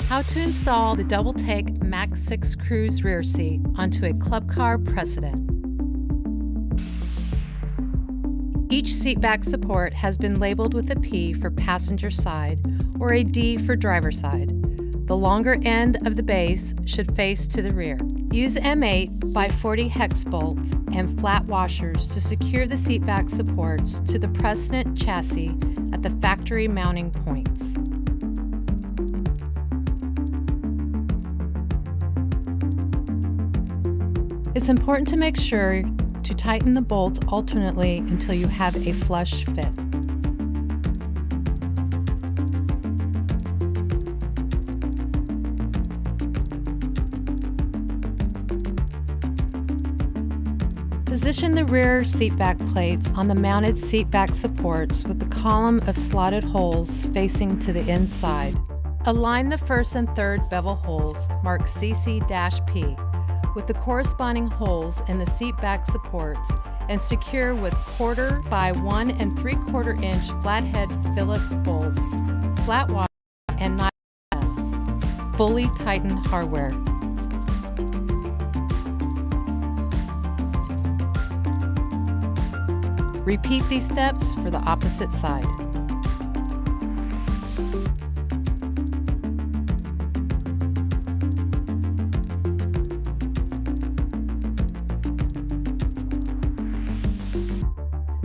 How to install the DoubleTake Max6 Cruz rear seat onto a Club Car Precedent. Each seat back support has been labeled with a P for passenger side or a D for driver side. The longer end of the base should face to the rear. Use M8 by 40 hex bolts and flat washers to secure the seat back supports to the Precedent chassis at the factory mounting points. It's important to make sure to tighten the bolts alternately until you have a flush fit. Position the rear seatback plates on the mounted seatback supports with the column of slotted holes facing to the inside. Align the first and third bevel holes marked CC-P with the corresponding holes in the seat back supports and secure with 1/4 by 1 3/4 inch flathead Phillips bolts, flat wire, and nuts. Fully tightened hardware. Repeat these steps for the opposite side.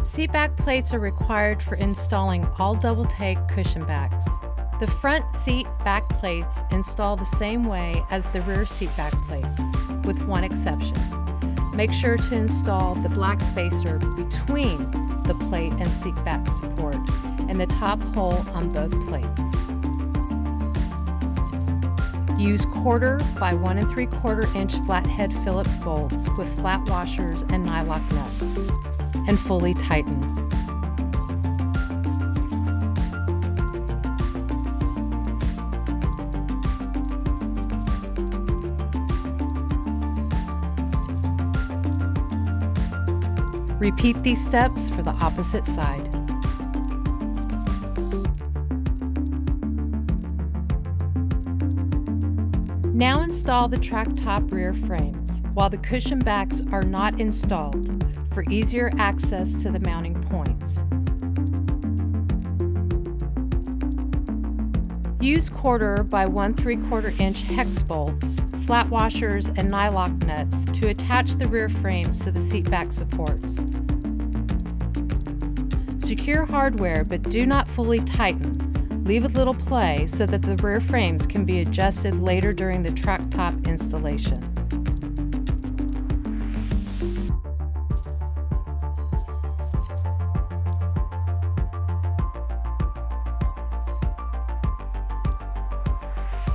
Seat back plates are required for installing all DoubleTake cushion backs. The front seat back plates install the same way as the rear seat back plates, with one exception. Make sure to install the black spacer between the plate and seat back support and the top hole on both plates. Use 1/4 by 1 3/4 inch flathead Phillips bolts with flat washers and nylock nuts, and fully tighten. Repeat these steps for the opposite side. Now install the track top rear frames while the cushion backs are not installed for easier access to the mounting points. Use 1/4 by 1 3/4 inch hex bolts, flat washers, and nylock nuts to attach the rear frames to the seat back supports. Secure hardware, but do not fully tighten. Leave a little play so that the rear frames can be adjusted later during the track top installation.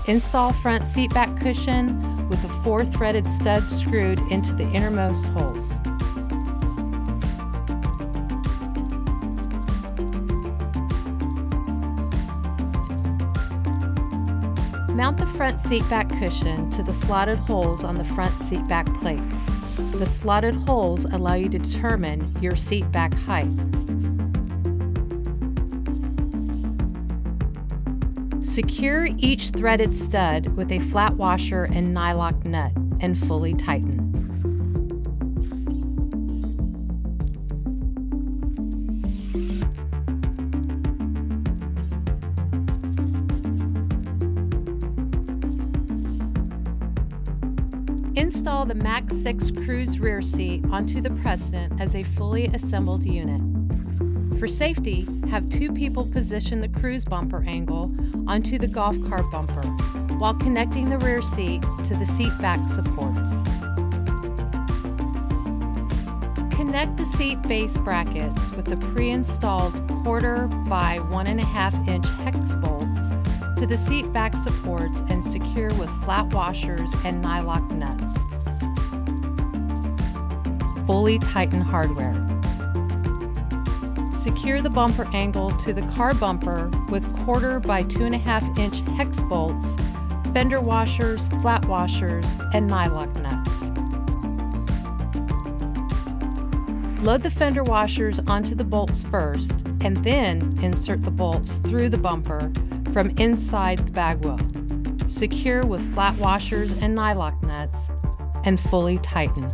Install front seat back cushion with a 4-threaded stud screwed into the innermost holes. Mount the front seat back cushion to the slotted holes on the front seat back plates. The slotted holes allow you to determine your seat back height. Secure each threaded stud with a flat washer and nylock nut and fully tighten. Install the Max6 Cruz rear seat onto the Precedent as a fully assembled unit. For safety, have 2 people position the cruise bumper angle onto the golf cart bumper while connecting the rear seat to the seat back supports. Connect the seat base brackets with the pre-installed 1/4 by 1 1/2 inch hex bolts to the seat back supports and secure with flat washers and nylock nuts. Fully tighten hardware. Secure the bumper angle to the car bumper with 1/4 by 2 1/2 inch hex bolts, fender washers, flat washers, and nylock nuts. Load the fender washers onto the bolts first, and then insert the bolts through the bumper from inside the bag wheel. secure with flat washers and nylock nuts, and fully tighten.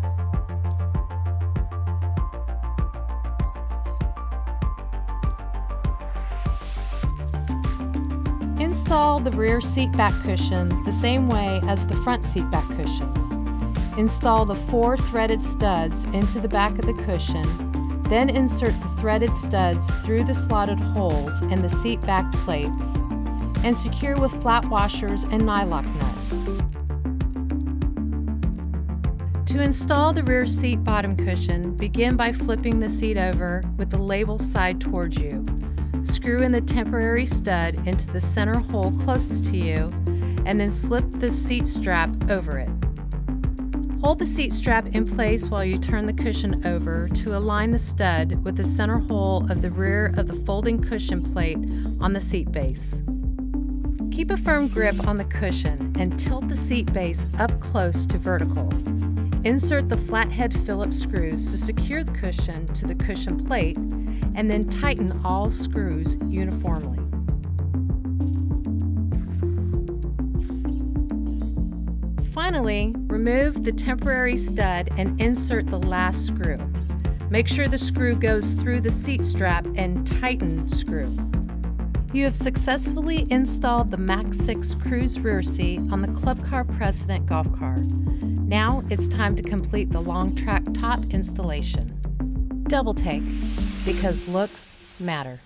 Install the rear seat back cushion the same way as the front seat back cushion. Install the 4 threaded studs into the back of the cushion, then insert the threaded studs through the slotted holes in the seat back plates, and secure with flat washers and nylock nuts. To install the rear seat bottom cushion, begin by flipping the seat over with the label side towards you. Screw in the temporary stud into the center hole closest to you, and then slip the seat strap over it. Hold the seat strap in place while you turn the cushion over to align the stud with the center hole of the rear of the folding cushion plate on the seat base. Keep a firm grip on the cushion and tilt the seat base up close to vertical. Insert the flathead Phillips screws to secure the cushion to the cushion plate, and then tighten all screws uniformly. Finally, remove the temporary stud and insert the last screw. Make sure the screw goes through the seat strap and tighten screw. You have successfully installed the Max6 Cruz rear seat on the Club Car Precedent golf car. Now it's time to complete the long track top installation. DoubleTake, because looks matter.